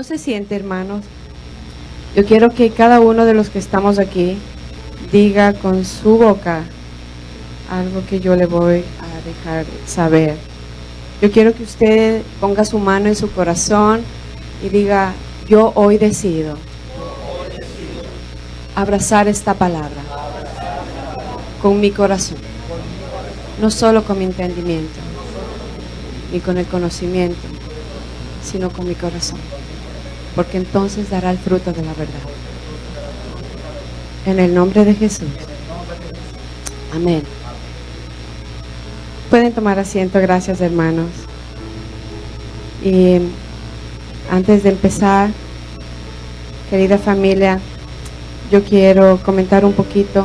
No se siente, hermanos. Yo quiero que cada uno de los que estamos aquí diga con su boca algo que yo le voy a dejar saber. Yo quiero que usted ponga su mano en su corazón y diga: yo hoy decido abrazar esta palabra con mi corazón, no solo con mi entendimiento ni con el conocimiento, sino con mi corazón, porque entonces dará el fruto de la verdad. En el nombre de Jesús. Amén. Pueden tomar asiento, gracias, hermanos. Y antes de empezar, querida familia, yo quiero comentar un poquito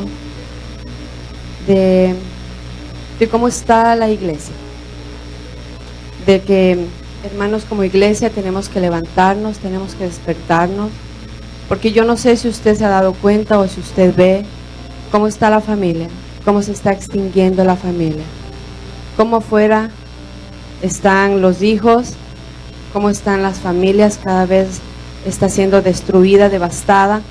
de cómo está la iglesia. De que, hermanos, como iglesia tenemos que levantarnos, tenemos que despertarnos, porque yo no sé si usted se ha dado cuenta o si usted ve cómo está la familia, cómo se está extinguiendo la familia, cómo afuera están los hijos, cómo están las familias, cada vez está siendo destruida, devastada.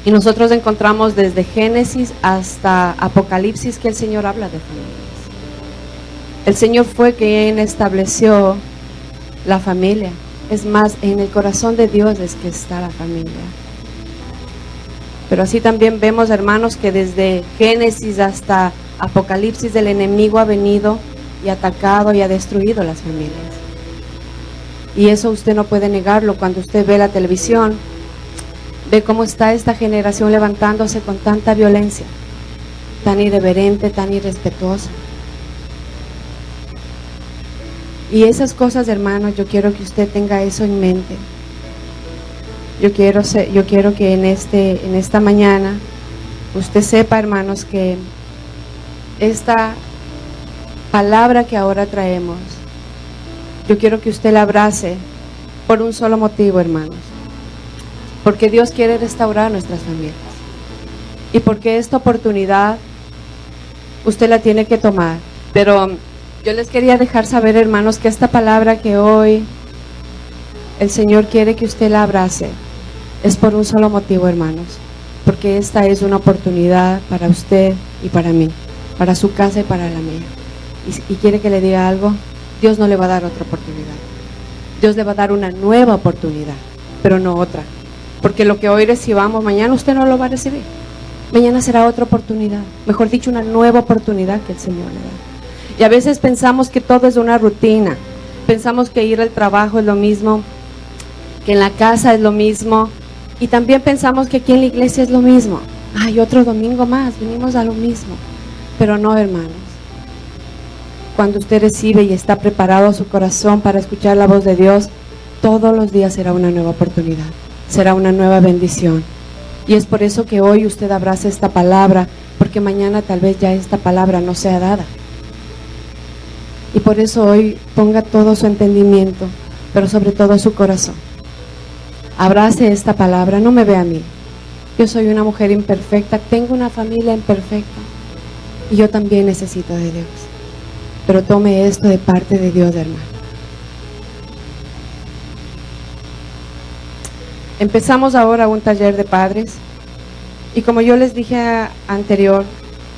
Y nosotros encontramos desde Génesis hasta Apocalipsis que el Señor habla de familias. El Señor fue quien estableció la familia. Es más, en el corazón de Dios es que está la familia. Pero así también vemos, hermanos, que desde Génesis hasta Apocalipsis el enemigo ha venido y atacado y ha destruido las familias. Y eso usted no puede negarlo. Cuando usted ve la televisión, ve cómo está esta generación levantándose con tanta violencia, tan irreverente, tan irrespetuosa. Y esas cosas, hermanos, yo quiero que usted tenga eso en mente. Yo quiero que en esta mañana usted sepa, hermanos, que esta palabra que ahora traemos, yo quiero que usted la abrace por un solo motivo, hermanos. Porque Dios quiere restaurar nuestras familias. Y porque esta oportunidad usted la tiene que tomar. Pero yo les quería dejar saber, hermanos, que esta palabra que hoy el Señor quiere que usted la abrace es por un solo motivo, hermanos. Porque esta es una oportunidad para usted y para mí, para su casa y para la mía. Y quiere que le diga algo: Dios no le va a dar otra oportunidad. Dios le va a dar una nueva oportunidad, pero no otra. Porque lo que hoy recibamos, mañana usted no lo va a recibir. Mañana será otra oportunidad. Mejor dicho, una nueva oportunidad que el Señor le da. Y a veces pensamos que todo es una rutina. Pensamos que ir al trabajo es lo mismo, que en la casa es lo mismo. Y también pensamos que aquí en la iglesia es lo mismo. Ay, otro domingo más, venimos a lo mismo. Pero no, hermanos. Cuando usted recibe y está preparado su corazón para escuchar la voz de Dios, todos los días será una nueva oportunidad. Será una nueva bendición. Y es por eso que hoy usted abraza esta palabra, porque mañana tal vez ya esta palabra no sea dada. Y por eso hoy ponga todo su entendimiento, pero sobre todo su corazón. Abrace esta palabra, no me vea a mí. Yo soy una mujer imperfecta, tengo una familia imperfecta y yo también necesito de Dios. Pero tome esto de parte de Dios, hermano. Empezamos ahora un taller de padres y como yo les dije anterior,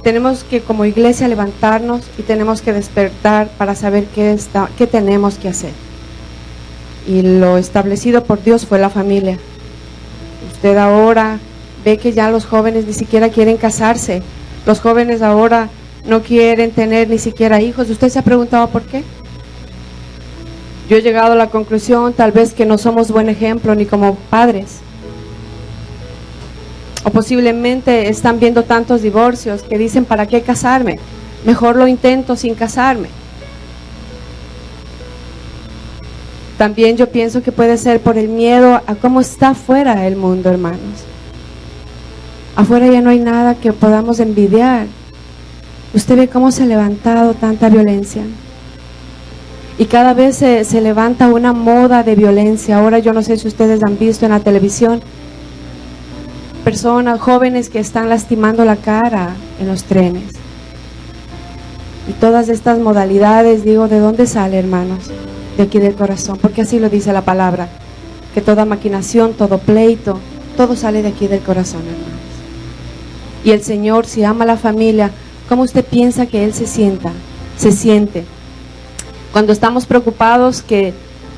tenemos que como iglesia levantarnos y tenemos que despertar para saber qué tenemos que hacer. Y lo establecido por Dios fue la familia. Usted ahora ve que ya los jóvenes ni siquiera quieren casarse. Los jóvenes ahora no quieren tener ni siquiera hijos. ¿Usted se ha preguntado por qué? Yo he llegado a la conclusión, tal vez, que no somos buen ejemplo ni como padres. O posiblemente están viendo tantos divorcios que dicen: ¿para qué casarme? Mejor lo intento sin casarme. También yo pienso que puede ser por el miedo a cómo está afuera el mundo, hermanos. Afuera ya no hay nada que podamos envidiar. Usted ve cómo se ha levantado tanta violencia. Y cada vez se levanta una moda de violencia. Ahora yo no sé si ustedes han visto en la televisión personas, jóvenes que están lastimando la cara en los trenes. Y todas estas modalidades, digo, ¿de dónde sale, hermanos? De aquí del corazón, porque así lo dice la palabra. que toda maquinación, todo pleito, todo sale de aquí del corazón, hermanos. Y el Señor, si ama a la familia, ¿cómo usted piensa que Él se siente? Cuando estamos preocupados que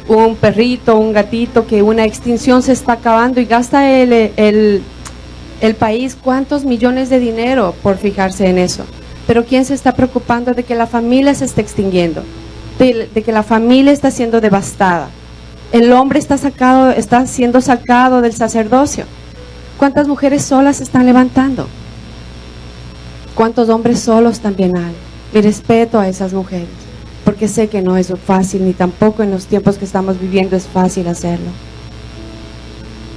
un perrito, un gatito, que una extinción se está acabando y gasta el país cuántos millones de dinero por fijarse en eso. Pero ¿quién se está preocupando de que la familia se esté extinguiendo? De que la familia está siendo devastada. El hombre está siendo sacado del sacerdocio. ¿Cuántas mujeres solas se están levantando? ¿Cuántos hombres solos también hay? Mi respeto a esas mujeres, porque sé que no es fácil, ni tampoco en los tiempos que estamos viviendo es fácil hacerlo.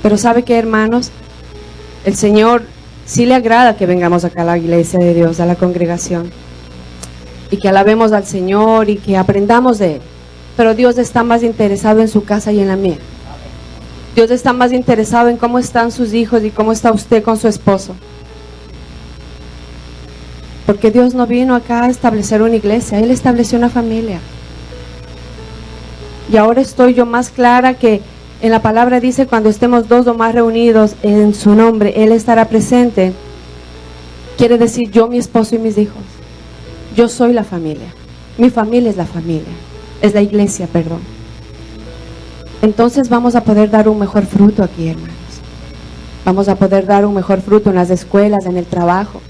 Pero ¿sabe qué, hermanos? El Señor sí le agrada que vengamos acá a la iglesia de Dios, a la congregación, y que alabemos al Señor y que aprendamos de Él. Pero Dios está más interesado en su casa y en la mía. Dios está más interesado en cómo están sus hijos y cómo está usted con su esposo. Porque Dios no vino acá a establecer una iglesia, Él estableció una familia. Y ahora estoy yo más clara que en la palabra dice, cuando estemos dos o más reunidos en su nombre, Él estará presente. Quiere decir yo, mi esposo y mis hijos. Yo soy la familia. Mi familia es la familia. Es la iglesia, perdón. Entonces vamos a poder dar un mejor fruto aquí, hermanos. Vamos a poder dar un mejor fruto en las escuelas, en el trabajo.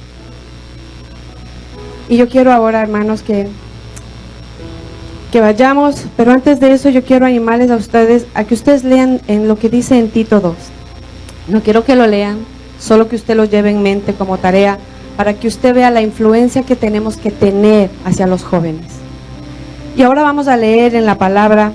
Y yo quiero ahora, hermanos, que vayamos, pero antes de eso yo quiero animarles a ustedes a que ustedes lean en lo que dice en Tito 2. No quiero que lo lean, solo que usted lo lleve en mente como tarea para que usted vea la influencia que tenemos que tener hacia los jóvenes. Y ahora vamos a leer en la palabra,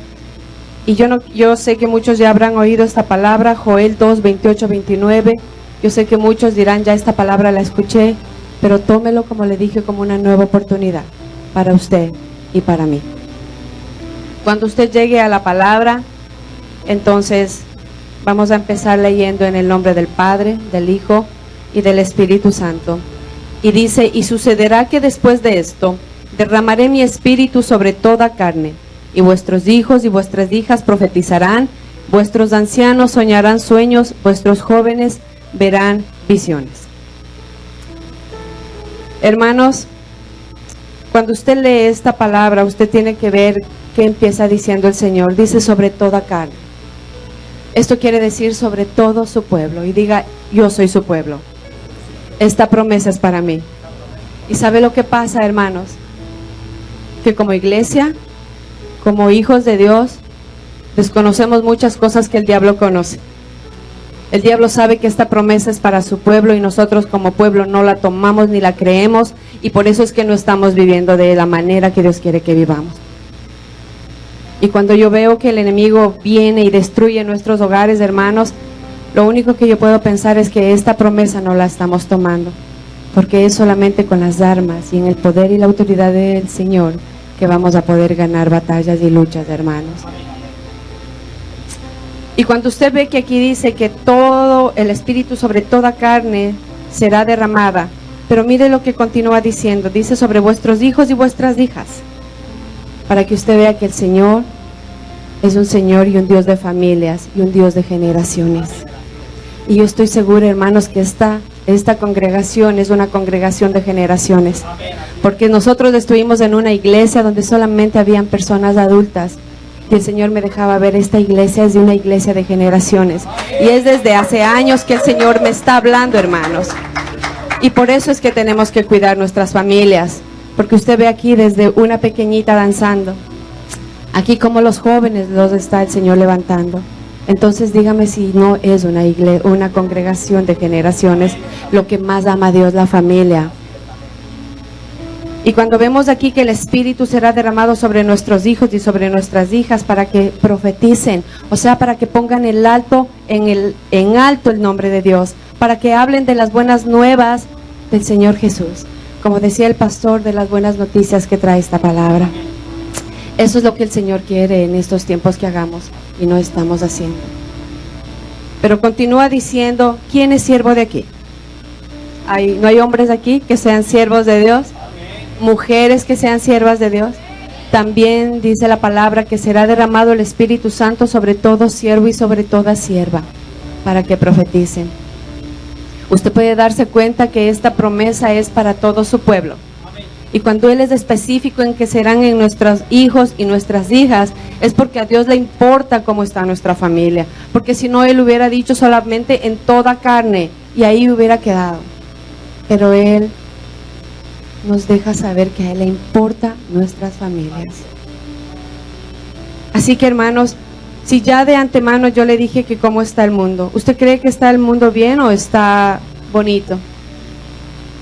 y yo sé que muchos ya habrán oído esta palabra, Joel 2, 28, 29. Yo sé que muchos dirán, ya esta palabra la escuché, pero tómelo, como le dije, como una nueva oportunidad para usted y para mí. Cuando usted llegue a la palabra, entonces vamos a empezar leyendo en el nombre del Padre, del Hijo y del Espíritu Santo. Y dice, y sucederá que después de esto, derramaré mi espíritu sobre toda carne, y vuestros hijos y vuestras hijas profetizarán, vuestros ancianos soñarán sueños, vuestros jóvenes verán visiones. Hermanos, cuando usted lee esta palabra, usted tiene que ver qué empieza diciendo el Señor. Dice sobre toda carne. Esto quiere decir sobre todo su pueblo. Y diga, yo soy su pueblo. Esta promesa es para mí. ¿Y sabe lo que pasa, hermanos? Que como iglesia, como hijos de Dios, desconocemos muchas cosas que el diablo conoce. El diablo sabe que esta promesa es para su pueblo y nosotros como pueblo no la tomamos ni la creemos, y por eso es que no estamos viviendo de la manera que Dios quiere que vivamos. Y cuando yo veo que el enemigo viene y destruye nuestros hogares, hermanos, lo único que yo puedo pensar es que esta promesa no la estamos tomando, porque es solamente con las armas y en el poder y la autoridad del Señor que vamos a poder ganar batallas y luchas, hermanos. Y cuando usted ve que aquí dice que todo el Espíritu sobre toda carne será derramada, pero mire lo que continúa diciendo, dice sobre vuestros hijos y vuestras hijas, para que usted vea que el Señor es un Señor y un Dios de familias y un Dios de generaciones. Y yo estoy segura, hermanos, que esta congregación es una congregación de generaciones, porque nosotros estuvimos en una iglesia donde solamente habían personas adultas, y el Señor me dejaba ver, esta iglesia es de una iglesia de generaciones, y es desde hace años que el Señor me está hablando, hermanos, y por eso es que tenemos que cuidar nuestras familias, porque usted ve aquí desde una pequeñita danzando, aquí como los jóvenes los está el Señor levantando. Entonces dígame si no es una iglesia, una congregación de generaciones, lo que más ama a Dios, la familia. Y cuando vemos aquí que el Espíritu será derramado sobre nuestros hijos y sobre nuestras hijas para que profeticen, o sea, para que pongan en alto el nombre de Dios, para que hablen de las buenas nuevas del Señor Jesús, como decía el pastor, de las buenas noticias que trae esta palabra. Eso es lo que el Señor quiere en estos tiempos que hagamos y no estamos haciendo. Pero continúa diciendo, ¿quién es siervo de aquí? ¿No hay hombres aquí que sean siervos de Dios? ¿Mujeres que sean siervas de Dios? También dice la palabra que será derramado el Espíritu Santo sobre todo siervo y sobre toda sierva, para que profeticen. Usted puede darse cuenta que esta promesa es para todo su pueblo. Y cuando Él es específico en que serán en nuestros hijos y nuestras hijas, es porque a Dios le importa cómo está nuestra familia. Porque si no, Él hubiera dicho solamente en toda carne y ahí hubiera quedado. Pero Él nos deja saber que a Él le importa nuestras familias. Así que, hermanos, si ya de antemano yo le dije que cómo está el mundo, ¿usted cree que está el mundo bien o está bonito?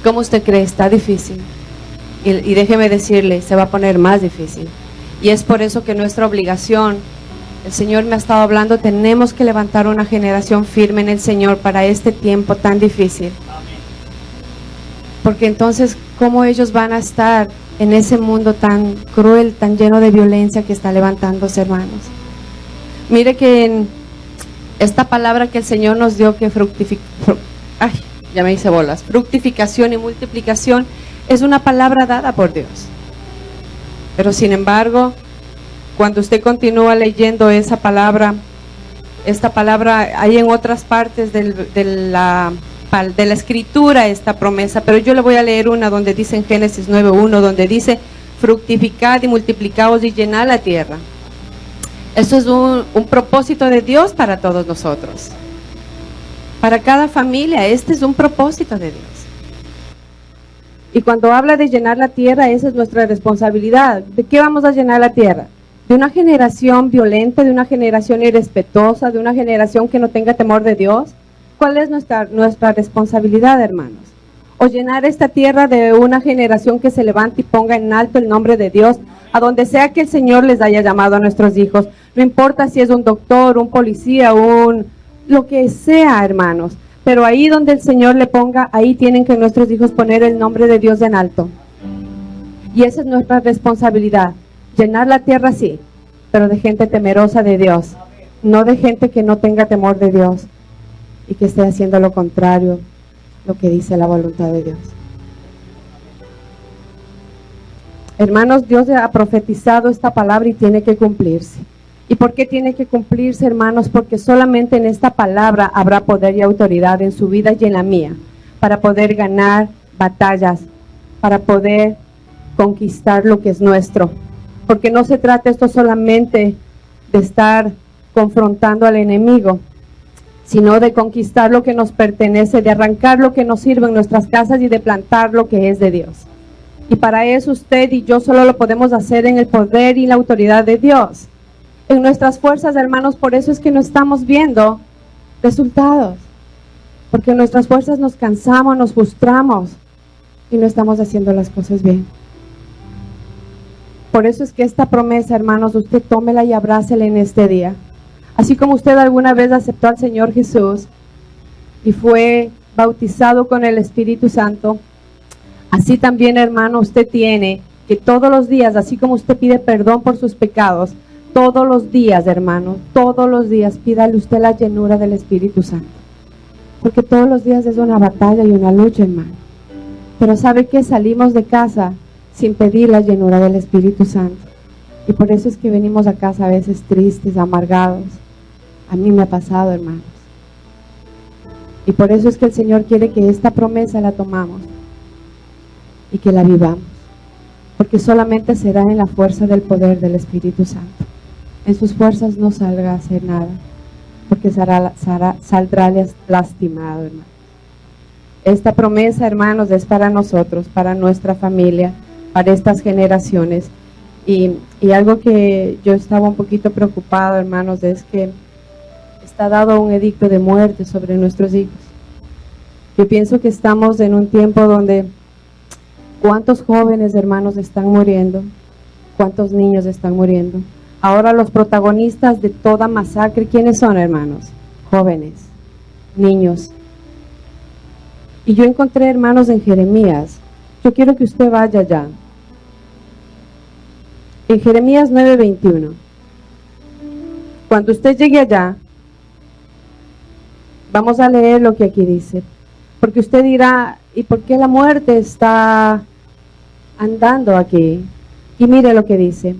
¿Cómo usted cree? Está difícil. Y déjeme decirle, se va a poner más difícil. Y es por eso que nuestra obligación, el Señor me ha estado hablando, tenemos que levantar una generación firme en el Señor para este tiempo tan difícil. Porque entonces, ¿cómo ellos van a estar en ese mundo tan cruel, tan lleno de violencia que está levantándose, hermanos? Mire que en esta palabra que el Señor nos dio, que fructificación y multiplicación, es una palabra dada por Dios. Pero sin embargo, cuando usted continúa leyendo esa palabra, esta palabra hay en otras partes de la escritura esta promesa, pero yo le voy a leer una donde dice en Génesis 9:1, donde dice: fructificad y multiplicaos y llenad la tierra. Eso es un propósito de Dios para todos nosotros, para cada familia. Este es un propósito de Dios. Y cuando habla de llenar la tierra, esa es nuestra responsabilidad. ¿De qué vamos a llenar la tierra? De una generación violenta, de una generación irrespetuosa, de una generación que no tenga temor de Dios. ¿Cuál es nuestra responsabilidad, hermanos? O llenar esta tierra de una generación que se levante y ponga en alto el nombre de Dios, a donde sea que el Señor les haya llamado a nuestros hijos. No importa si es un doctor, un policía, lo que sea, hermanos. Pero ahí donde el Señor le ponga, ahí tienen que nuestros hijos poner el nombre de Dios en alto. Y esa es nuestra responsabilidad. Llenar la tierra, sí, pero de gente temerosa de Dios. No de gente que no tenga temor de Dios y que esté haciendo lo contrario, lo que dice la voluntad de Dios. Hermanos, Dios ha profetizado esta palabra y tiene que cumplirse. ¿Y por qué tiene que cumplirse, hermanos? Porque solamente en esta palabra habrá poder y autoridad en su vida y en la mía, para poder ganar batallas, para poder conquistar lo que es nuestro. Porque no se trata esto solamente de estar confrontando al enemigo, sino de conquistar lo que nos pertenece, de arrancar lo que nos sirve en nuestras casas y de plantar lo que es de Dios. Y para eso usted y yo solo lo podemos hacer en el poder y la autoridad de Dios. En nuestras fuerzas, hermanos, por eso es que no estamos viendo resultados. Porque en nuestras fuerzas nos cansamos, nos frustramos y no estamos haciendo las cosas bien. Por eso es que esta promesa, hermanos, usted tómela y abrácela en este día. Así como usted alguna vez aceptó al Señor Jesús y fue bautizado con el Espíritu Santo, así también, hermano, usted tiene que todos los días, así como usted pide perdón por sus pecados, todos los días, hermano, todos los días pídale usted la llenura del Espíritu Santo. Porque todos los días es una batalla y una lucha, hermano. Pero ¿sabe qué? Salimos de casa sin pedir la llenura del Espíritu Santo. Y por eso es que venimos a casa a veces tristes, amargados. A mí me ha pasado, hermanos. Y por eso es que el Señor quiere que esta promesa la tomamos y que la vivamos. Porque solamente será en la fuerza del poder del Espíritu Santo. En sus fuerzas no salga a hacer nada, porque saldrá lastimado, hermano. Esta promesa, hermanos, es para nosotros, para nuestra familia, para estas generaciones. Y algo que yo estaba un poquito preocupado, hermanos, es que está dado un edicto de muerte sobre nuestros hijos. Yo pienso que estamos en un tiempo donde ¿cuántos jóvenes, hermanos, están muriendo? ¿Cuántos niños están muriendo? Ahora los protagonistas de toda masacre, ¿quiénes son, hermanos? Jóvenes, niños. Y yo encontré, hermanos, en Jeremías. Yo quiero que usted vaya allá. En Jeremías 9:21. Cuando usted llegue allá, vamos a leer lo que aquí dice. Porque usted dirá, ¿y por qué la muerte está andando aquí? Y mire lo que dice: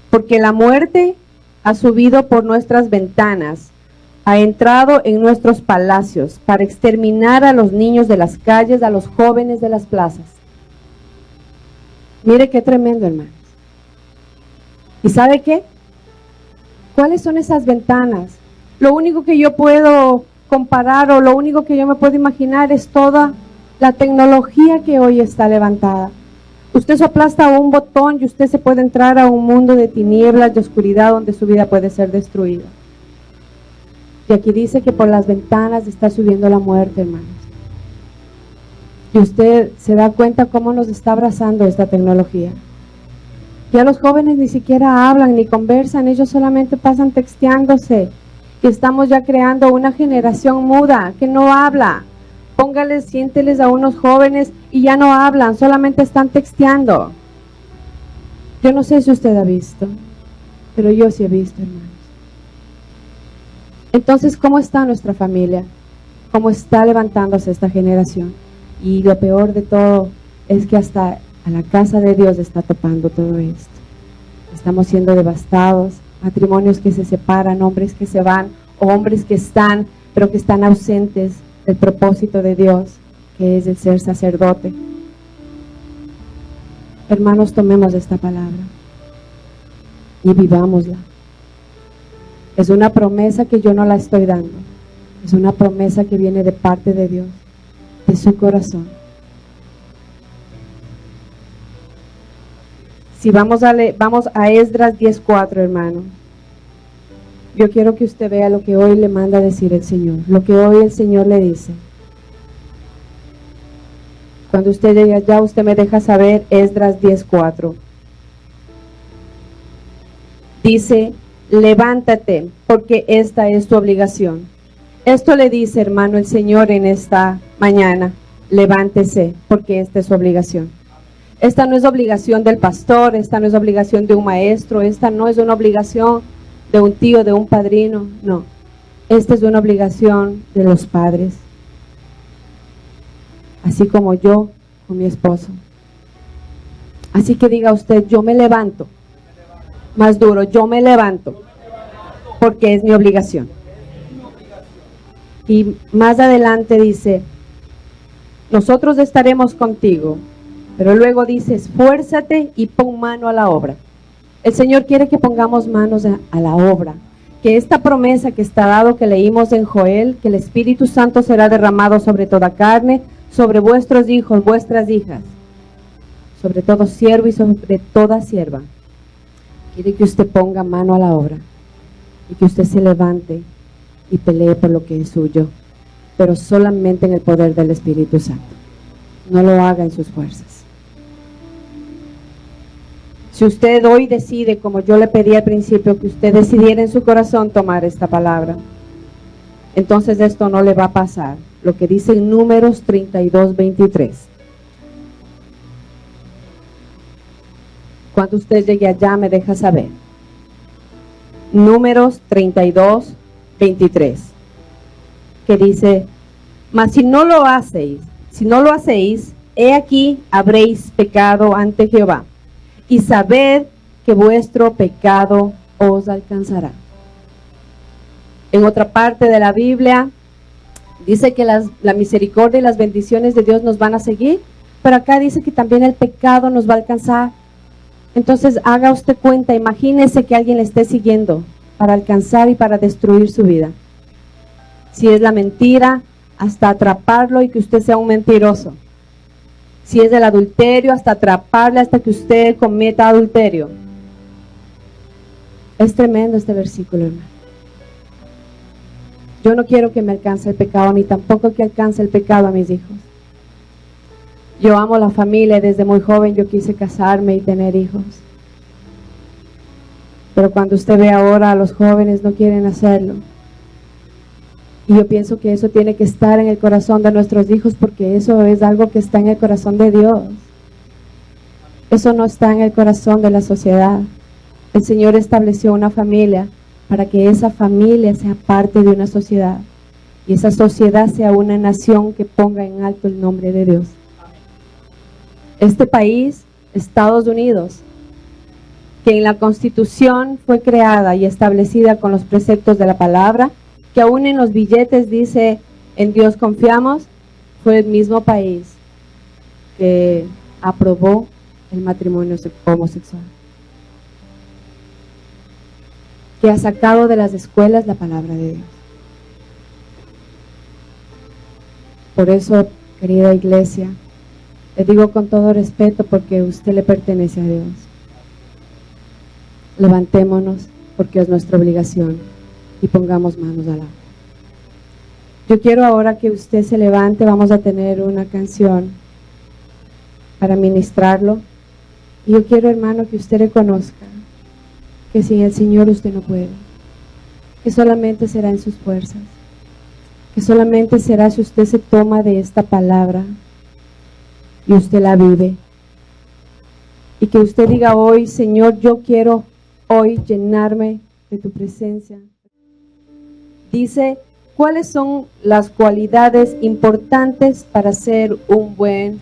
porque la muerte ha subido por nuestras ventanas, ha entrado en nuestros palacios para exterminar a los niños de las calles, a los jóvenes de las plazas. Mire qué tremendo, hermanos. ¿Y sabe qué? ¿Cuáles son esas ventanas? Lo único que yo puedo comparar o lo único que yo me puedo imaginar es toda la tecnología que hoy está levantada. Usted se aplasta un botón y usted se puede entrar a un mundo de tinieblas, de oscuridad, donde su vida puede ser destruida. Y aquí dice que por las ventanas está subiendo la muerte, hermanos. Y usted se da cuenta cómo nos está abrazando esta tecnología. Ya los jóvenes ni siquiera hablan ni conversan, ellos solamente pasan texteándose. Y estamos ya creando una generación muda que no habla. Póngales, siénteles a unos jóvenes y ya no hablan, solamente están texteando. Yo no sé si usted ha visto, pero yo sí he visto, hermanos. Entonces, ¿cómo está nuestra familia? ¿Cómo está levantándose esta generación? Y lo peor de todo es que hasta a la casa de Dios está topando todo esto. Estamos siendo devastados, matrimonios que se separan, hombres que se van, hombres que están, pero que están ausentes del propósito de Dios, que es el ser sacerdote. Hermanos, tomemos esta palabra y vivámosla. Es una promesa que yo no la estoy dando, es una promesa que viene de parte de Dios, de su corazón. Si vamos a Esdras 10:4, hermano. Yo quiero que usted vea lo que hoy le manda a decir el Señor, lo que hoy el Señor le dice. Cuando usted llegue allá, usted me deja saber. Esdras 10:4. Dice: levántate, porque esta es tu obligación. Esto le dice, hermano, el Señor en esta mañana: levántese, porque esta es su obligación. Esta no es obligación del pastor, esta no es obligación de un maestro, esta no es una obligación de un tío, de un padrino, no. Esta es una obligación de los padres. Así como yo con mi esposo. Así que diga usted: yo me levanto. Más duro: yo me levanto, porque es mi obligación. Y más adelante dice: nosotros estaremos contigo. Pero luego dice: esfuérzate y pon mano a la obra. El Señor quiere que pongamos manos a la obra, que esta promesa que está dado, que leímos en Joel, que el Espíritu Santo será derramado sobre toda carne, sobre vuestros hijos, vuestras hijas, sobre todo siervo y sobre toda sierva. Quiere que usted ponga mano a la obra y que usted se levante y pelee por lo que es suyo, pero solamente en el poder del Espíritu Santo. No lo haga en sus fuerzas. Si usted hoy decide, como yo le pedí al principio, que usted decidiera en su corazón tomar esta palabra, entonces esto no le va a pasar. Lo que dice en Números 32:23. Cuando usted llegue allá, me deja saber. Números 32:23. Que dice: mas si no lo hacéis, he aquí habréis pecado ante Jehová. Y sabed que vuestro pecado os alcanzará. En otra parte de la Biblia dice que la misericordia y las bendiciones de Dios nos van a seguir, pero acá dice que también el pecado nos va a alcanzar. Entonces haga usted cuenta, imagínese que alguien le esté siguiendo para alcanzar y para destruir su vida. Si es la mentira, hasta atraparlo y que usted sea un mentiroso. Si es el adulterio, hasta atraparle hasta que usted cometa adulterio. Es tremendo este versículo, hermano. Yo no quiero que me alcance el pecado, ni tampoco que alcance el pecado a mis hijos. Yo amo la familia, desde muy joven yo quise casarme y tener hijos. Pero cuando usted ve ahora a los jóvenes no quieren hacerlo. Y yo pienso que eso tiene que estar en el corazón de nuestros hijos, porque eso es algo que está en el corazón de Dios. Eso no está en el corazón de la sociedad. El Señor estableció una familia para que esa familia sea parte de una sociedad. Y esa sociedad sea una nación que ponga en alto el nombre de Dios. Este país, Estados Unidos, que en la Constitución fue creada y establecida con los preceptos de la palabra, que aún en los billetes dice en Dios confiamos, fue el mismo país que aprobó el matrimonio homosexual, que ha sacado de las escuelas la palabra de Dios. Por eso, querida iglesia, le digo con todo respeto porque usted le pertenece a Dios. Levantémonos porque es nuestra obligación y pongamos manos al agua. Yo quiero ahora que usted se levante, vamos a tener una canción para ministrarlo. Y yo quiero, hermano, que usted reconozca que sin el Señor usted no puede, que solamente será en sus fuerzas, que solamente será si usted se toma de esta palabra y usted la vive. Y que usted diga hoy, Señor, yo quiero hoy llenarme de tu presencia. Dice, ¿cuáles son las cualidades importantes para ser un buen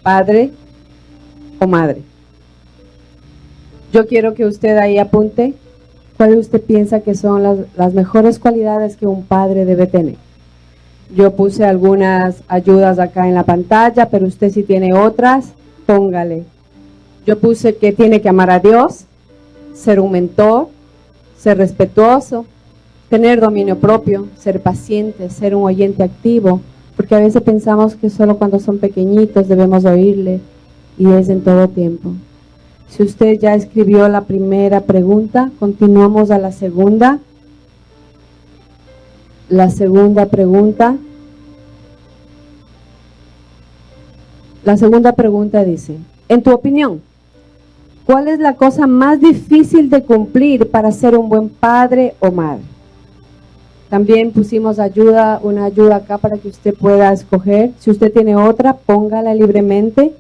padre o madre? Yo quiero que usted ahí apunte cuáles usted piensa que son las mejores cualidades que un padre debe tener. Yo puse algunas ayudas acá en la pantalla, pero usted si tiene otras, póngale. Yo puse que tiene que amar a Dios, ser un mentor, ser respetuoso, tener dominio propio, ser paciente, ser un oyente activo, porque a veces pensamos que solo cuando son pequeñitos debemos oírle, y es en todo tiempo. Si usted ya escribió la primera pregunta, continuamos a la segunda. La segunda pregunta. La segunda pregunta dice, en tu opinión, ¿cuál es la cosa más difícil de cumplir para ser un buen padre o madre? También pusimos una ayuda acá para que usted pueda escoger. Si usted tiene otra, póngala libremente.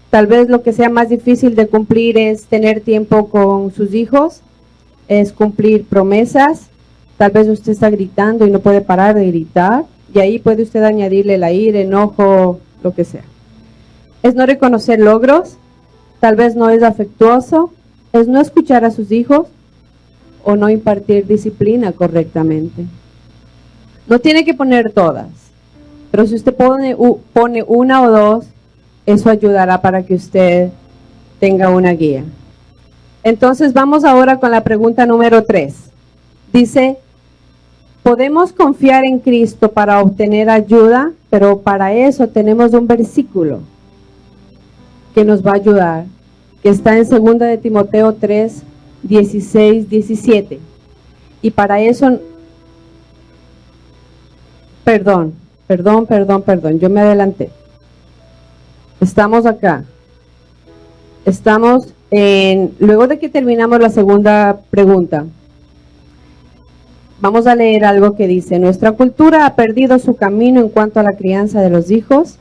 Tal vez lo que sea más difícil de cumplir es tener tiempo con sus hijos, es cumplir promesas. Tal vez usted está gritando y no puede parar de gritar, y ahí puede usted añadirle la ira, enojo, lo que sea. Es no reconocer logros, tal vez no es afectuoso, es no escuchar a sus hijos o no impartir disciplina correctamente. No tiene que poner todas, pero si usted pone una o dos, eso ayudará para que usted tenga una guía. Entonces vamos ahora con la pregunta número 3. Dice, podemos confiar en Cristo para obtener ayuda, pero para eso tenemos un versículo que nos va a ayudar, que está en 2 de Timoteo 3, 16, 17. Y para eso, perdón, yo me adelanté. Estamos acá. Estamos luego de que terminamos la segunda pregunta, vamos a leer algo que dice, nuestra cultura ha perdido su camino en cuanto a la crianza de los hijos.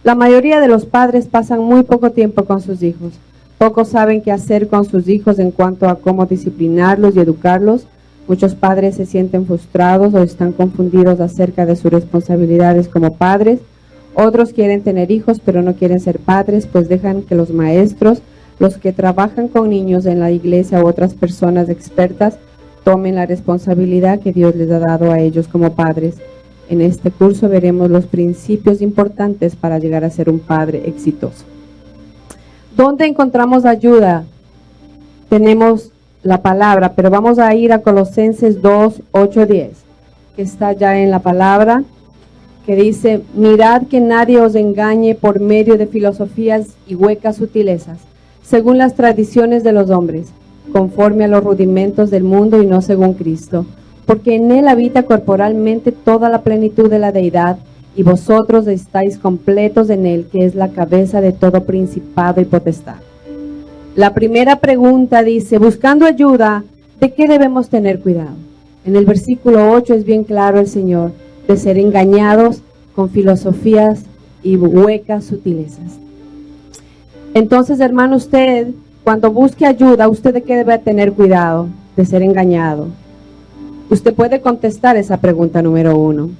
La mayoría de los padres pasan muy poco tiempo con sus hijos. Pocos saben qué hacer con sus hijos en cuanto a cómo disciplinarlos y educarlos. Muchos padres se sienten frustrados o están confundidos acerca de sus responsabilidades como padres. Otros quieren tener hijos, pero no quieren ser padres, pues dejan que los maestros, los que trabajan con niños en la iglesia u otras personas expertas, tomen la responsabilidad que Dios les ha dado a ellos como padres. En este curso veremos los principios importantes para llegar a ser un padre exitoso. ¿Dónde encontramos ayuda? Tenemos la palabra, pero vamos a ir a Colosenses 2, 8, 10, que está ya en la palabra, que dice, mirad que nadie os engañe por medio de filosofías y huecas sutilezas, según las tradiciones de los hombres, conforme a los rudimentos del mundo y no según Cristo, porque en él habita corporalmente toda la plenitud de la deidad, y vosotros estáis completos en él, que es la cabeza de todo principado y potestad. La primera pregunta dice, buscando ayuda, ¿de qué debemos tener cuidado? En el versículo 8 es bien claro el Señor, de ser engañados con filosofías y huecas sutilezas. Entonces, hermano, usted, cuando busque ayuda, ¿usted de qué debe tener cuidado? De ser engañado. Usted puede contestar esa pregunta número 1.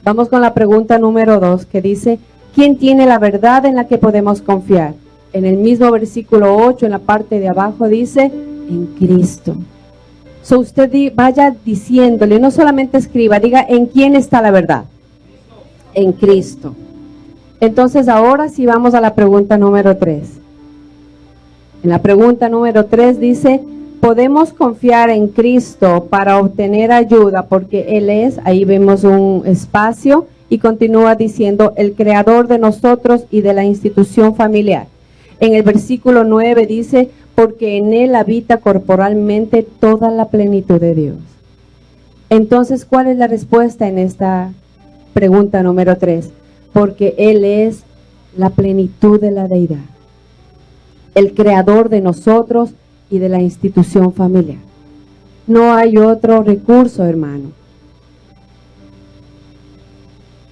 Vamos con la pregunta número 2, que dice, ¿quién tiene la verdad en la que podemos confiar? En el mismo versículo 8, en la parte de abajo, dice, en Cristo. So usted vaya diciéndole, no solamente escriba, diga, ¿en quién está la verdad? En Cristo. Entonces ahora sí vamos a la pregunta número 3. En la pregunta número 3 dice, podemos confiar en Cristo para obtener ayuda porque Él es, ahí vemos un espacio y continúa diciendo, el creador de nosotros y de la institución familiar. En el versículo 9 dice, porque en Él habita corporalmente toda la plenitud de Dios. Entonces, ¿cuál es la respuesta en esta pregunta número 3? Porque Él es la plenitud de la deidad, el creador de nosotros y de la institución familiar. No hay otro recurso, hermano.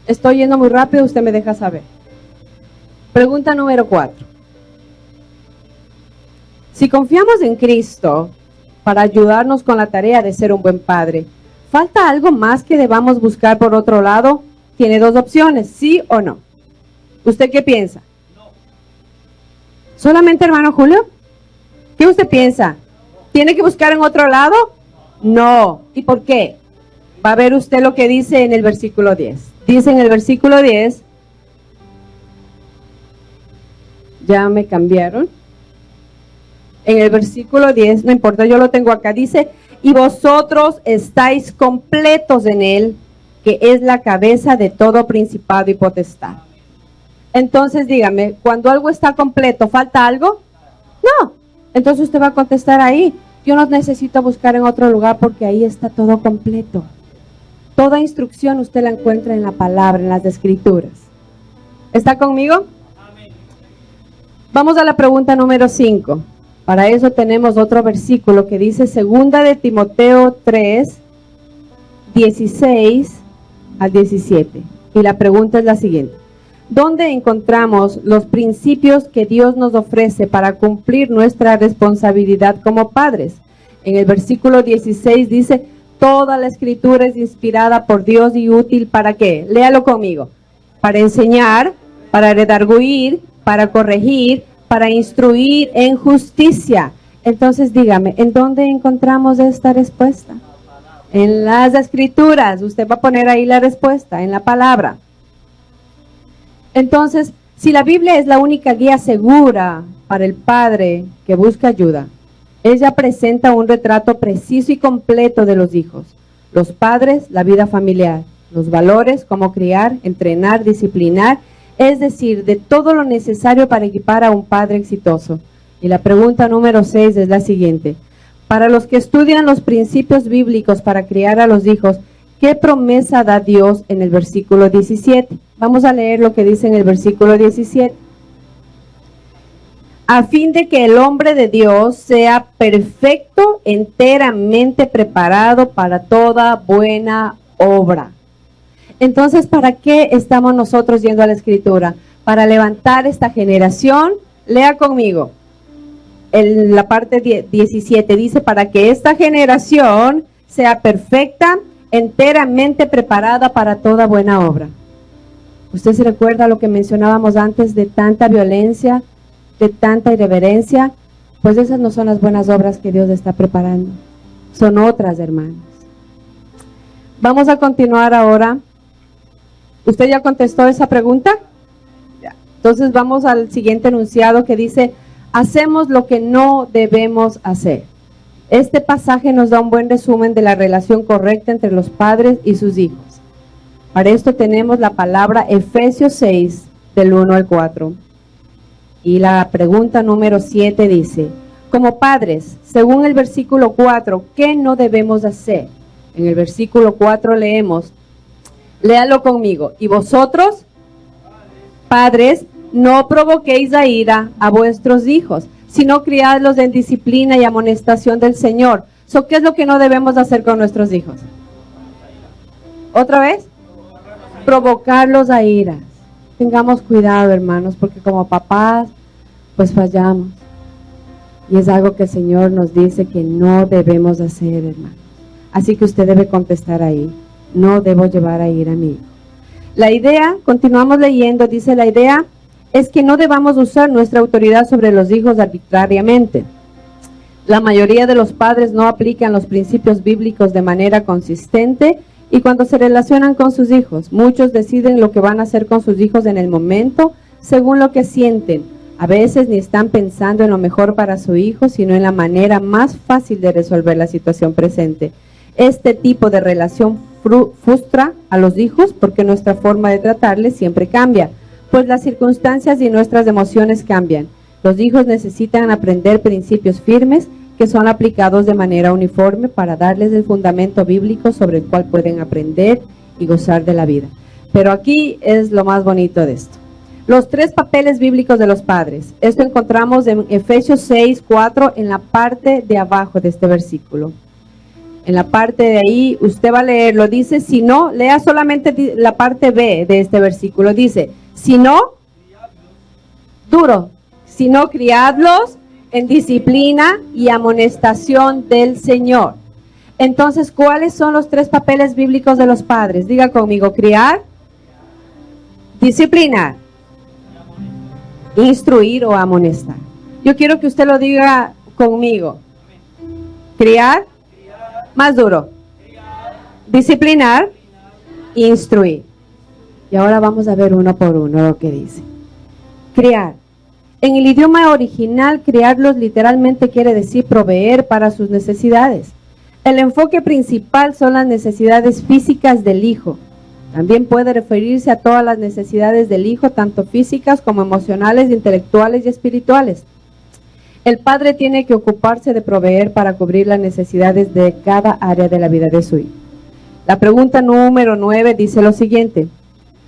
Estoy yendo muy rápido, usted me deja saber. Pregunta número 4. Si confiamos en Cristo para ayudarnos con la tarea de ser un buen padre, ¿falta algo más que debamos buscar por otro lado? Tiene dos opciones, ¿sí o no? ¿Usted qué piensa? No. ¿Solamente, hermano Julio? ¿Qué usted piensa? ¿Tiene que buscar en otro lado? No. ¿Y por qué? Va a ver usted lo que dice en el versículo 10. Dice en el versículo 10, ya me cambiaron. En el versículo 10, no importa, yo lo tengo acá, dice, y vosotros estáis completos en Él, que es la cabeza de todo principado y potestad. Entonces dígame, cuando algo está completo, ¿falta algo? No. Entonces usted va a contestar ahí, yo no necesito buscar en otro lugar porque ahí está todo completo. Toda instrucción usted la encuentra en la palabra, en las escrituras. ¿Está conmigo? Vamos a la pregunta número 5. Para eso tenemos otro versículo que dice 2 de Timoteo 3, 16 al 17. Y la pregunta es la siguiente. ¿Dónde encontramos los principios que Dios nos ofrece para cumplir nuestra responsabilidad como padres? En el versículo 16 dice, toda la escritura es inspirada por Dios y útil ¿para qué? Léalo conmigo. Para enseñar, para redarguir, para corregir, para instruir en justicia. Entonces dígame, ¿en dónde encontramos esta respuesta? En las escrituras. Usted va a poner ahí la respuesta, en la palabra. Entonces, si la Biblia es la única guía segura para el padre que busca ayuda, ella presenta un retrato preciso y completo de los hijos, los padres, la vida familiar, los valores, cómo criar, entrenar, disciplinar, es decir, de todo lo necesario para equipar a un padre exitoso. Y la pregunta número 6 es la siguiente. Para los que estudian los principios bíblicos para criar a los hijos, ¿qué promesa da Dios en el versículo 17? Vamos a leer lo que dice en el versículo 17. A fin de que el hombre de Dios sea perfecto, enteramente preparado para toda buena obra. Entonces, ¿para qué estamos nosotros yendo a la Escritura? Para levantar esta generación. Lea conmigo. En la parte 17 dice, para que esta generación sea perfecta, enteramente preparada para toda buena obra. ¿Usted se recuerda lo que mencionábamos antes de tanta violencia, de tanta irreverencia? Pues esas no son las buenas obras que Dios está preparando. Son otras, hermanos. Vamos a continuar ahora. ¿Usted ya contestó esa pregunta? Ya. Entonces vamos al siguiente enunciado que dice, hacemos lo que no debemos hacer. Este pasaje nos da un buen resumen de la relación correcta entre los padres y sus hijos. Para esto tenemos la palabra Efesios 6, del 1 al 4. Y la pregunta número 7 dice, como padres, según el versículo 4, ¿qué no debemos hacer? En el versículo 4 leemos, léalo conmigo. Y vosotros, padres, no provoquéis a ira a vuestros hijos, sino criadlos en disciplina y amonestación del Señor. ¿Qué es lo que no debemos hacer con nuestros hijos? ¿Otra vez? Provocarlos a ira. Tengamos cuidado, hermanos, porque como papás, pues fallamos. Y es algo que el Señor nos dice que no debemos hacer, hermanos. Así que usted debe contestar ahí. No debo llevar a ira a mi hijo. La idea, continuamos leyendo, dice la idea, es que no debamos usar nuestra autoridad sobre los hijos arbitrariamente. La mayoría de los padres no aplican los principios bíblicos de manera consistente y cuando se relacionan con sus hijos, muchos deciden lo que van a hacer con sus hijos en el momento, según lo que sienten. A veces ni están pensando en lo mejor para su hijo, sino en la manera más fácil de resolver la situación presente. Este tipo de relación frustra a los hijos porque nuestra forma de tratarles siempre cambia, pues las circunstancias y nuestras emociones cambian. Los hijos necesitan aprender principios firmes que son aplicados de manera uniforme para darles el fundamento bíblico sobre el cual pueden aprender y gozar de la vida. Pero aquí es lo más bonito de esto. Los 3 papeles bíblicos de los padres. Esto encontramos en Efesios 6:4 en la parte de abajo de este versículo. En la parte de ahí, usted va a leerlo, dice, si no, lea solamente la parte B de este versículo, dice, si no, duro, si no, criadlos en disciplina y amonestación del Señor. Entonces, ¿cuáles son los 3 papeles bíblicos de los padres? Diga conmigo, criar, disciplinar, instruir o amonestar. Yo quiero que usted lo diga conmigo. Criar, más duro. Disciplinar, instruir. Y ahora vamos a ver uno por uno lo que dice. Criar. En el idioma original, criarlos literalmente quiere decir proveer para sus necesidades. El enfoque principal son las necesidades físicas del hijo. También puede referirse a todas las necesidades del hijo, tanto físicas como emocionales, intelectuales y espirituales. El padre tiene que ocuparse de proveer para cubrir las necesidades de cada área de la vida de su hijo. La pregunta número 9 dice lo siguiente.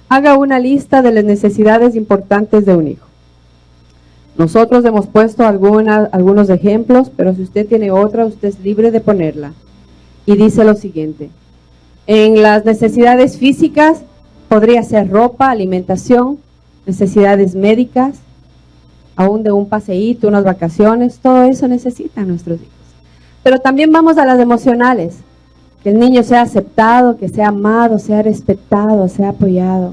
Haga una lista de las necesidades importantes de un hijo. Nosotros hemos puesto algunos ejemplos, pero si usted tiene otra, usted es libre de ponerla. Y dice lo siguiente. En las necesidades físicas podría ser ropa, alimentación, necesidades médicas, aún de un paseíto, unas vacaciones, todo eso necesitan nuestros hijos. Pero también vamos a las emocionales, que el niño sea aceptado, que sea amado, sea respetado, sea apoyado.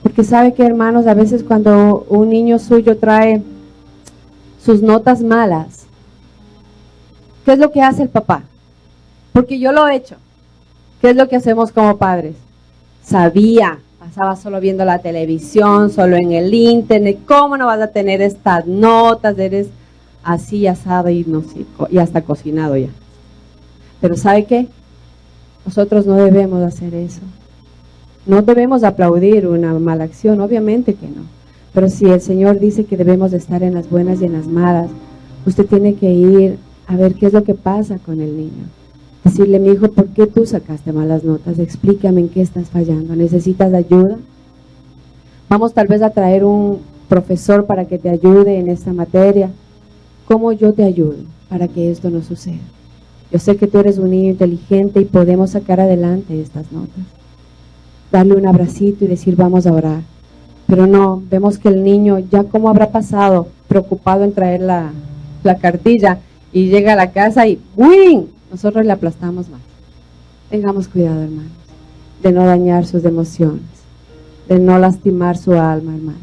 Porque sabe que, hermanos, a veces cuando un niño suyo trae sus notas malas, ¿qué es lo que hace el papá? Porque yo lo he hecho. ¿Qué es lo que hacemos como padres? Sabía, pasaba solo viendo la televisión, solo en el internet, ¿cómo no vas a tener estas notas? Eres así asado y hasta cocinado ya. Pero ¿sabe qué? Nosotros no debemos hacer eso. No debemos aplaudir una mala acción, obviamente que no. Pero si el Señor dice que debemos estar en las buenas y en las malas, usted tiene que ir a ver qué es lo que pasa con el niño. Decirle, mi hijo, ¿por qué tú sacaste malas notas? Explícame en qué estás fallando. ¿Necesitas ayuda? Vamos tal vez a traer un profesor para que te ayude en esta materia. ¿Cómo yo te ayudo para que esto no suceda? Yo sé que tú eres un niño inteligente y podemos sacar adelante estas notas. Darle un abracito y decir, vamos a orar. Pero no, vemos que el niño ya como habrá pasado, preocupado en traer la cartilla, y llega a la casa y ¡uy! Nosotros le aplastamos más. Tengamos cuidado, hermanos, de no dañar sus emociones, de no lastimar su alma, hermanos.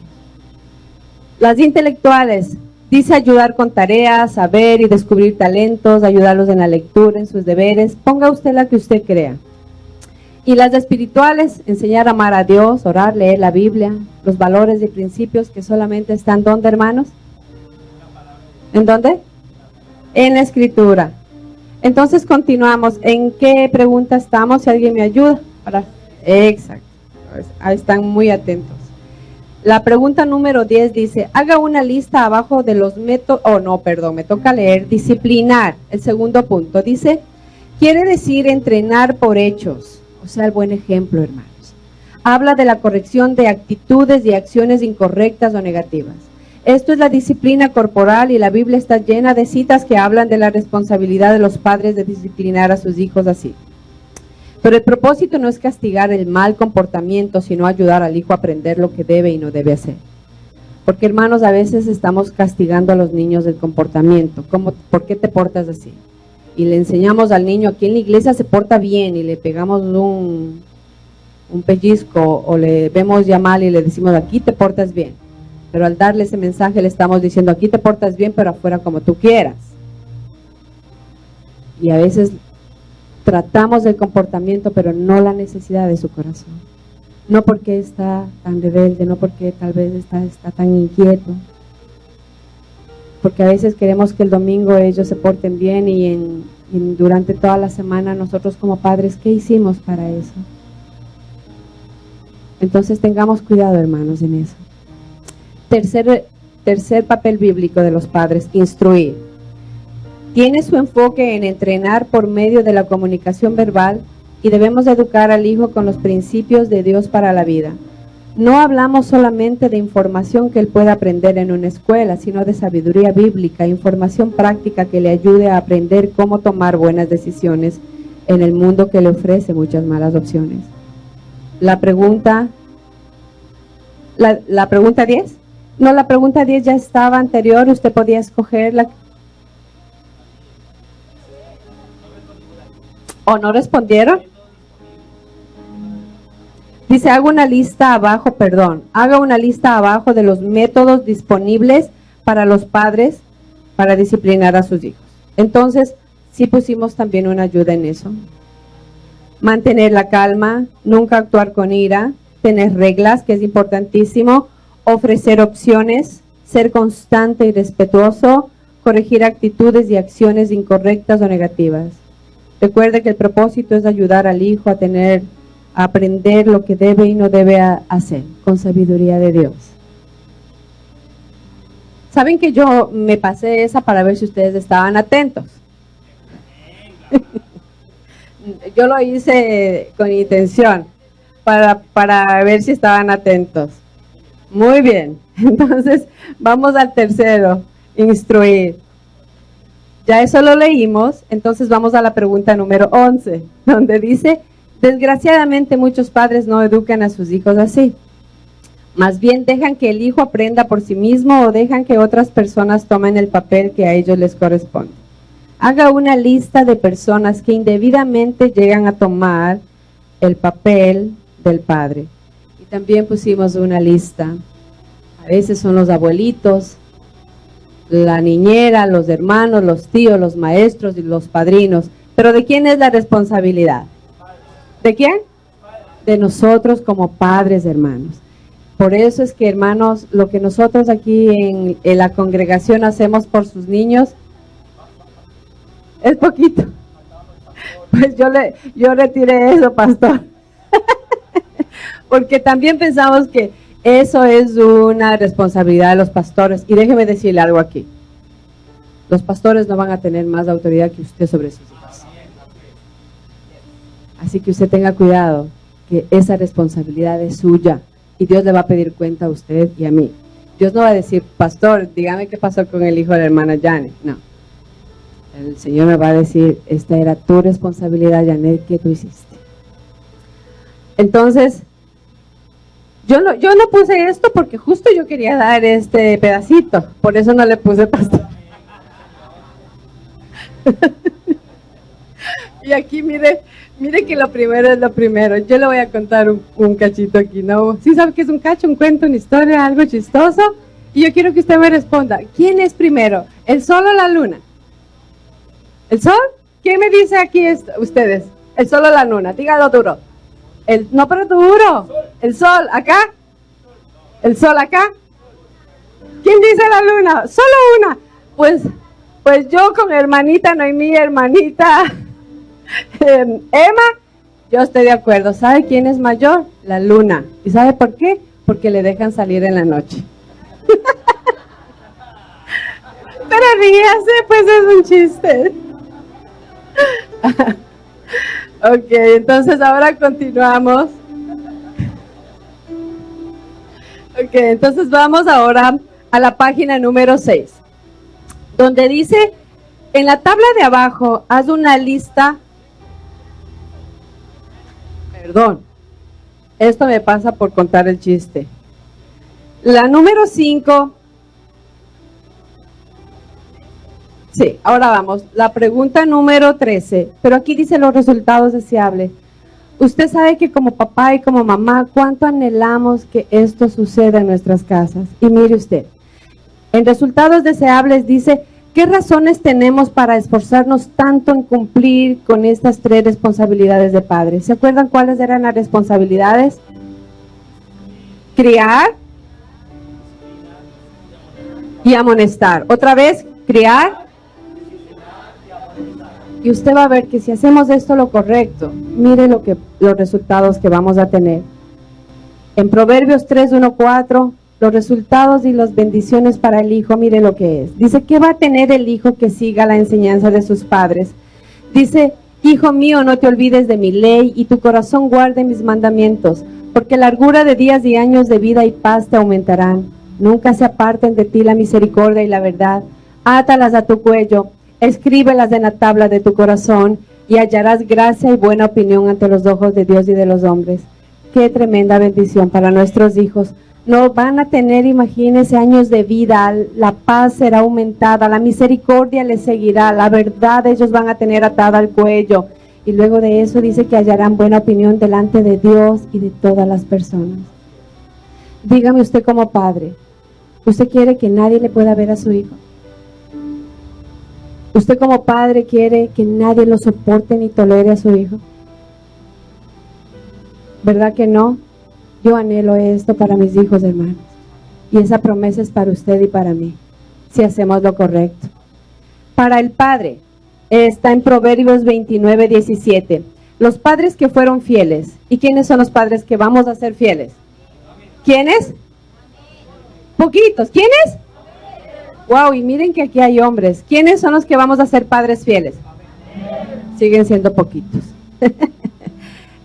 Las intelectuales, dice ayudar con tareas, saber y descubrir talentos, ayudarlos en la lectura, en sus deberes. Ponga usted la que usted crea. Y las espirituales, enseñar a amar a Dios, orar, leer la Biblia, los valores y principios que solamente están, ¿dónde, hermanos? ¿En dónde? En la Escritura. Entonces continuamos. ¿En qué pregunta estamos? Si alguien me ayuda. Exacto. Ahí están muy atentos. La pregunta número 10 dice, haga una lista abajo de los métodos, me toca leer, disciplinar. El segundo punto dice, quiere decir entrenar por hechos. O sea, el buen ejemplo, hermanos. Habla de la corrección de actitudes y acciones incorrectas o negativas. Esto es la disciplina corporal y la Biblia está llena de citas que hablan de la responsabilidad de los padres de disciplinar a sus hijos así. Pero el propósito no es castigar el mal comportamiento, sino ayudar al hijo a aprender lo que debe y no debe hacer. Porque, hermanos, a veces estamos castigando a los niños del comportamiento. ¿Por qué te portas así? Y le enseñamos al niño, aquí en la iglesia se porta bien y le pegamos un pellizco o le vemos ya mal y le decimos aquí te portas bien, pero al darle ese mensaje le estamos diciendo aquí te portas bien pero afuera como tú quieras. Y a veces tratamos el comportamiento pero no la necesidad de su corazón, no porque está tan rebelde, no porque tal vez está tan inquieto, porque a veces queremos que el domingo ellos se porten bien y durante toda la semana nosotros como padres, ¿qué hicimos para eso? Entonces tengamos cuidado, hermanos, en eso. Tercer papel bíblico de los padres, instruir. Tiene su enfoque en entrenar por medio de la comunicación verbal y debemos educar al hijo con los principios de Dios para la vida. No hablamos solamente de información que él pueda aprender en una escuela, sino de sabiduría bíblica, información práctica que le ayude a aprender cómo tomar buenas decisiones en el mundo que le ofrece muchas malas opciones. La pregunta 10. No, la pregunta 10 ya estaba anterior, usted podía escogerla. ¿O no respondieron? Dice, haga una lista abajo de los métodos disponibles para los padres para disciplinar a sus hijos. Entonces, sí pusimos también una ayuda en eso. Mantener la calma, nunca actuar con ira, tener reglas, que es importantísimo, ofrecer opciones, ser constante y respetuoso, corregir actitudes y acciones incorrectas o negativas. Recuerde que el propósito es ayudar al hijo a aprender lo que debe y no debe hacer, con sabiduría de Dios. ¿Saben que yo me pasé esa para ver si ustedes estaban atentos? Yo lo hice con intención, para ver si estaban atentos. Muy bien, entonces vamos al tercero, instruir. Ya eso lo leímos, entonces vamos a la pregunta número 11, donde dice, desgraciadamente muchos padres no educan a sus hijos así. Más bien dejan que el hijo aprenda por sí mismo o dejan que otras personas tomen el papel que a ellos les corresponde. Haga una lista de personas que indebidamente llegan a tomar el papel del padre. Y también pusimos una lista. A veces son los abuelitos, la niñera, los hermanos, los tíos, los maestros y los padrinos. Pero ¿de quién es la responsabilidad? ¿De quién? De nosotros como padres, hermanos. Por eso es que, hermanos, lo que nosotros aquí en la congregación hacemos por sus niños es poquito. Pues yo retiré eso, pastor. Porque también pensamos que eso es una responsabilidad de los pastores. Y déjeme decirle algo aquí. Los pastores no van a tener más autoridad que usted sobre sus hijos. Así que usted tenga cuidado, que esa responsabilidad es suya. Y Dios le va a pedir cuenta a usted y a mí. Dios no va a decir, pastor, dígame qué pasó con el hijo de la hermana Janet. No. El Señor me va a decir, esta era tu responsabilidad, Janet, que tú hiciste. Entonces, yo no puse esto porque justo yo quería dar este pedacito. Por eso no le puse pastor. Y aquí mire que lo primero es lo primero. Yo le voy a contar un cachito aquí, ¿no? ¿Sí sabe qué es un cacho, un cuento, una historia, algo chistoso? Y yo quiero que usted me responda. ¿Quién es primero, el sol o la luna? ¿El sol? ¿Quién me dice aquí ustedes? ¿El sol o la luna? Dígalo duro. No, pero duro. ¿El sol acá? ¿El sol acá? ¿Quién dice la luna? Solo una. Pues yo con hermanita Noemí, hermanita Emma, yo estoy de acuerdo. ¿Sabe quién es mayor? La luna. ¿Y sabe por qué? Porque le dejan salir en la noche. Pero ríase, pues es un chiste. Ok, entonces ahora continuamos. Ok, entonces vamos ahora a la página número 6, donde dice, en la tabla de abajo, haz una lista. Perdón, esto me pasa por contar el chiste. La número 5. Sí, ahora vamos. La pregunta número 13. Pero aquí dice los resultados deseables. Usted sabe que como papá y como mamá, cuánto anhelamos que esto suceda en nuestras casas. Y mire usted, en resultados deseables dice, ¿qué razones tenemos para esforzarnos tanto en cumplir con estas 3 responsabilidades de padre? ¿Se acuerdan cuáles eran las responsabilidades? Criar y amonestar. Otra vez, criar. Y usted va a ver que si hacemos esto lo correcto, mire los resultados que vamos a tener. En Proverbios 3:1-4, los resultados y las bendiciones para el hijo, mire lo que es. Dice, ¿qué va a tener el hijo que siga la enseñanza de sus padres? Dice, hijo mío, no te olvides de mi ley y tu corazón guarde mis mandamientos, porque largura de días y años de vida y paz te aumentarán. Nunca se aparten de ti la misericordia y la verdad. Átalas a tu cuello, escríbelas en la tabla de tu corazón y hallarás gracia y buena opinión ante los ojos de Dios y de los hombres. Qué tremenda bendición para nuestros hijos. No van a tener, imagínense, años de vida, la paz será aumentada, la misericordia les seguirá, la verdad ellos van a tener atada al cuello. Y luego de eso dice que hallarán buena opinión delante de Dios y de todas las personas. Dígame usted como padre, ¿usted quiere que nadie le pueda ver a su hijo? ¿Usted como padre quiere que nadie lo soporte ni tolere a su hijo? ¿Verdad que no? Yo anhelo esto para mis hijos, hermanos. Y esa promesa es para usted y para mí, si hacemos lo correcto. Para el padre, está en Proverbios 29:17. Los padres que fueron fieles. ¿Y quiénes son los padres que vamos a ser fieles? ¿Quiénes? Poquitos. ¿Quiénes? Wow, y miren que aquí hay hombres. ¿Quiénes son los que vamos a ser padres fieles? Siguen siendo poquitos.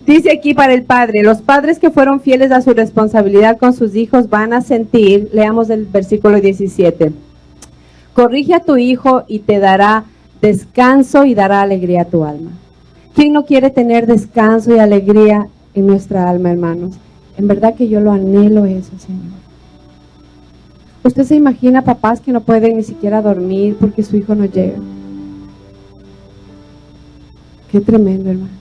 Dice aquí para el padre, los padres que fueron fieles a su responsabilidad con sus hijos van a sentir, leamos el versículo 17, corrige a tu hijo y te dará descanso y dará alegría a tu alma. ¿Quién no quiere tener descanso y alegría en nuestra alma, hermanos? En verdad que yo lo anhelo eso, Señor. ¿Usted se imagina papás que no pueden ni siquiera dormir porque su hijo no llega? Qué tremendo, hermanos.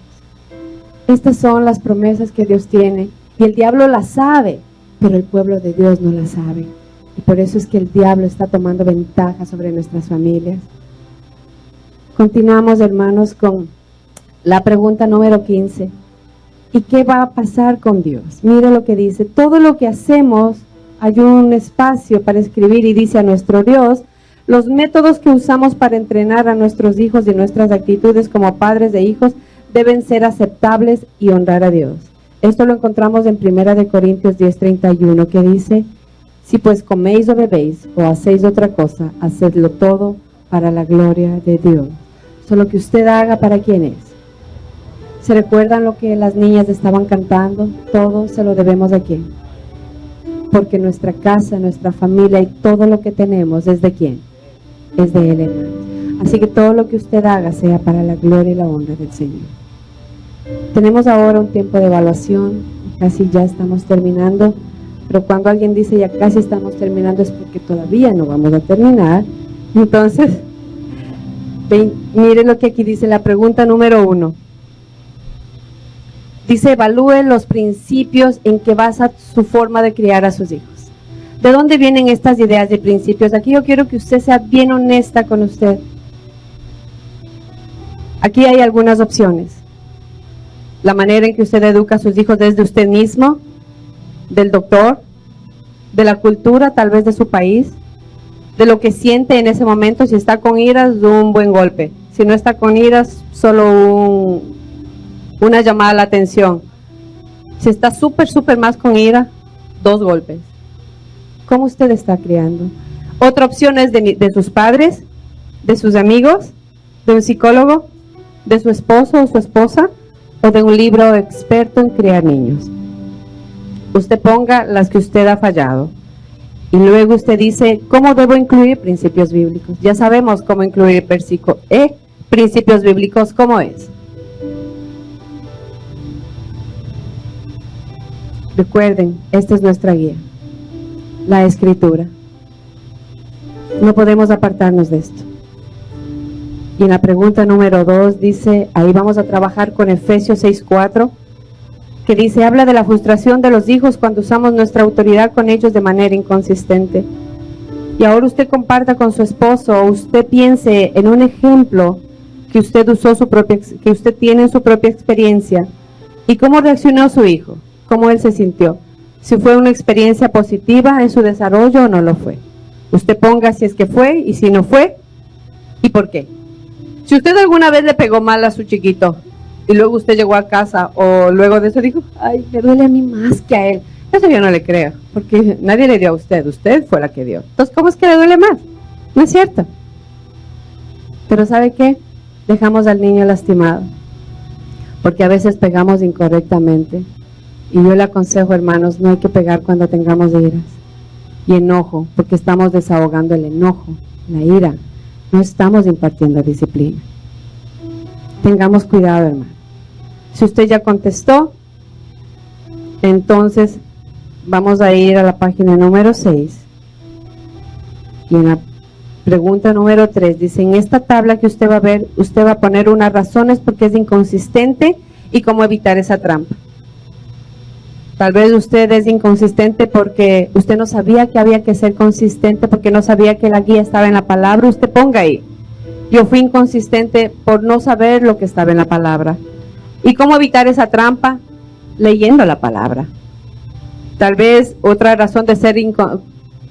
Estas son las promesas que Dios tiene y el diablo las sabe, pero el pueblo de Dios no las sabe. Y por eso es que el diablo está tomando ventaja sobre nuestras familias. Continuamos, hermanos, con la pregunta número 15. ¿Y qué va a pasar con Dios? Mire lo que dice. Todo lo que hacemos, hay un espacio para escribir y dice a nuestro Dios, los métodos que usamos para entrenar a nuestros hijos y nuestras actitudes como padres de hijos deben ser aceptables y honrar a Dios. Esto lo encontramos en 1 Corintios 10:31, que dice, si pues coméis o bebéis o hacéis otra cosa, hacedlo todo para la gloria de Dios. Solo que usted haga, ¿para quién es? ¿Se recuerdan lo que las niñas estaban cantando? Todo se lo debemos a quién. Porque nuestra casa, nuestra familia y todo lo que tenemos es de quién. Es de Él, hermanos. Así que todo lo que usted haga sea para la gloria y la honra del Señor. Tenemos ahora un tiempo de evaluación, casi ya estamos terminando, pero cuando alguien dice ya casi estamos terminando es porque todavía no vamos a terminar. Entonces, mire lo que aquí dice la pregunta número 1. Dice, evalúe los principios en que basa su forma de criar a sus hijos. ¿De dónde vienen estas ideas de principios? Aquí yo quiero que usted sea bien honesta con usted. Aquí hay algunas opciones. La manera en que usted educa a sus hijos desde usted mismo, del doctor, de la cultura, tal vez de su país, de lo que siente en ese momento. Si está con iras, un buen golpe. Si no está con iras, solo una llamada a la atención. Si está súper más con ira, 2 golpes. ¿Cómo usted está criando? Otra opción es de sus padres, de sus amigos, de un psicólogo, de su esposo o su esposa, o de un libro experto en criar niños. Usted ponga las que usted ha fallado. Y luego usted dice, ¿cómo debo incluir principios bíblicos? Ya sabemos cómo incluir principios bíblicos, ¿cómo es? Recuerden, esta es nuestra guía, la Escritura. No podemos apartarnos de esto. Y en la pregunta número 2 dice, ahí vamos a trabajar con Efesios 6:4, que dice, habla de la frustración de los hijos cuando usamos nuestra autoridad con ellos de manera inconsistente. Y ahora usted comparta con su esposo, o usted piense en un ejemplo que usted usó que usted tiene en su propia experiencia, y cómo reaccionó su hijo, cómo él se sintió, si fue una experiencia positiva en su desarrollo o no lo fue. Usted ponga si es que fue y si no fue, y por qué. Si usted alguna vez le pegó mal a su chiquito, y luego usted llegó a casa, o luego de eso dijo, ay, me duele a mí más que a él, eso yo no le creo, porque nadie le dio a usted fue la que dio. Entonces, ¿cómo es que le duele más? No es cierto. Pero ¿sabe qué? Dejamos al niño lastimado, porque a veces pegamos incorrectamente. Y yo le aconsejo, hermanos, no hay que pegar cuando tengamos iras y enojo, porque estamos desahogando el enojo, la ira. No estamos impartiendo disciplina. Tengamos cuidado, hermano. Si usted ya contestó, entonces vamos a ir a la página número 6. Y en la pregunta número 3 dice, en esta tabla que usted va a ver, usted va a poner unas razones porque es inconsistente y cómo evitar esa trampa. Tal vez usted es inconsistente porque usted no sabía que había que ser consistente, porque no sabía que la guía estaba en la palabra. Usted ponga ahí, yo fui inconsistente por no saber lo que estaba en la palabra. ¿Y cómo evitar esa trampa? Leyendo la palabra. Tal vez otra razón de ser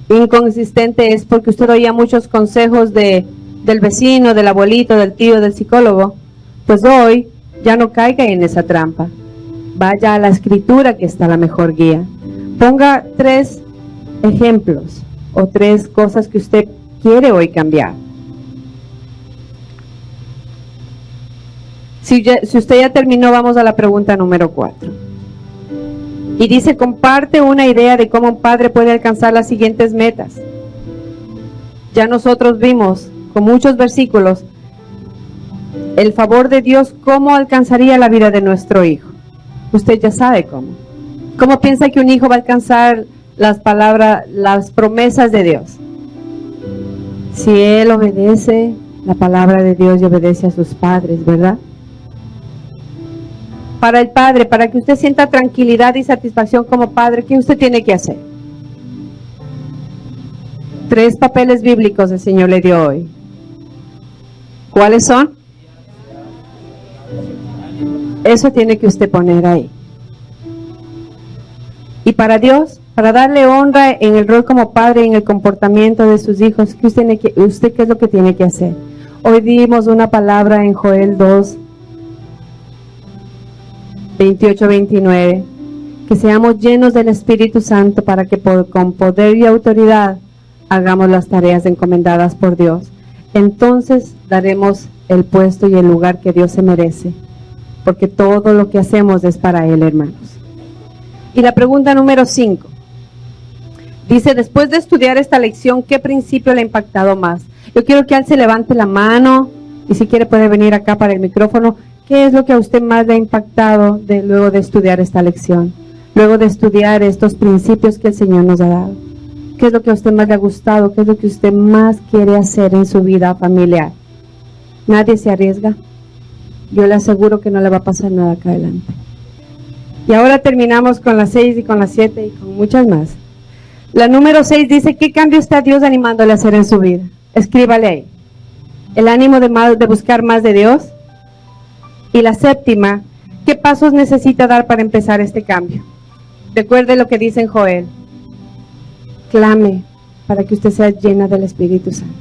inconsistente es porque usted oía muchos consejos del vecino, del abuelito, del tío, del psicólogo. Pues hoy ya no caiga en esa trampa. Vaya a la escritura, que está la mejor guía. Ponga 3 ejemplos o 3 cosas que usted quiere hoy cambiar. Si usted ya terminó, vamos a la pregunta número 4. Y dice, comparte una idea de cómo un padre puede alcanzar las siguientes metas. Ya nosotros vimos con muchos versículos el favor de Dios, cómo alcanzaría la vida de nuestro hijo. Usted ya sabe cómo. ¿Cómo piensa que un hijo va a alcanzar las palabras, las promesas de Dios? Si él obedece la palabra de Dios y obedece a sus padres, ¿verdad? Para el padre, para que usted sienta tranquilidad y satisfacción como padre, ¿qué usted tiene que hacer? 3 papeles bíblicos el Señor le dio hoy. ¿Cuáles son? Eso tiene que usted poner ahí. Y para Dios, para darle honra en el rol como padre y en el comportamiento de sus hijos, ¿usted qué es lo que tiene que hacer? Hoy dimos una palabra en Joel 2, 28-29, que seamos llenos del Espíritu Santo para que con poder y autoridad hagamos las tareas encomendadas por Dios. Entonces daremos el puesto y el lugar que Dios se merece, porque todo lo que hacemos es para Él, hermanos. Y la pregunta número 5 dice, después de estudiar esta lección, ¿qué principio le ha impactado más? Yo quiero que él se levante la mano y si quiere puede venir acá para el micrófono. ¿Qué es lo que a usted más le ha impactado luego de estudiar esta lección? Luego de estudiar estos principios que el Señor nos ha dado. ¿Qué es lo que a usted más le ha gustado? ¿Qué es lo que usted más quiere hacer en su vida familiar? Nadie se arriesga. Yo le aseguro que no le va a pasar nada acá adelante. Y ahora terminamos con las 6 y con las 7 y con muchas más. La número 6 dice, ¿qué cambio está Dios animándole a hacer en su vida? Escríbale ahí. El ánimo de buscar más de Dios. Y la 7, ¿qué pasos necesita dar para empezar este cambio? Recuerde lo que dice en Joel. Clame para que usted sea llena del Espíritu Santo.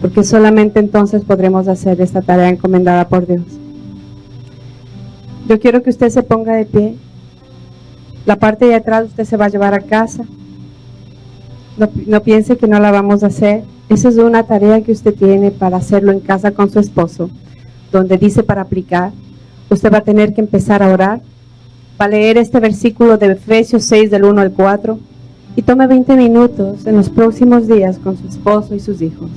Porque solamente entonces podremos hacer esta tarea encomendada por Dios. Yo quiero que usted se ponga de pie. La parte de atrás usted se va a llevar a casa. No piense que no la vamos a hacer. Esa es una tarea que usted tiene para hacerlo en casa con su esposo, donde dice para aplicar. Usted va a tener que empezar a orar. Va a leer este versículo de Efesios 6 del 1 al 4 y tome 20 minutos en los próximos días con su esposo y sus hijos,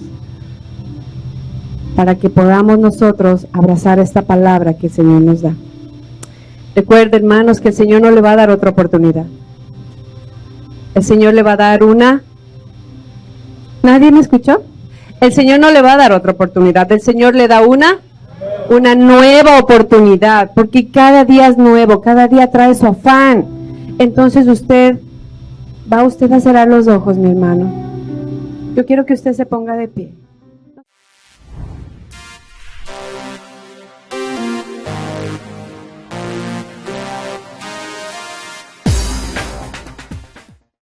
para que podamos nosotros abrazar esta palabra que el Señor nos da. Recuerden, hermanos, que el Señor no le va a dar otra oportunidad. El Señor le va a dar una... ¿Nadie me escuchó? El Señor no le va a dar otra oportunidad. El Señor le da una... una nueva oportunidad, porque cada día es nuevo, cada día trae su afán. Entonces va usted a cerrar los ojos, mi hermano. Yo quiero que usted se ponga de pie.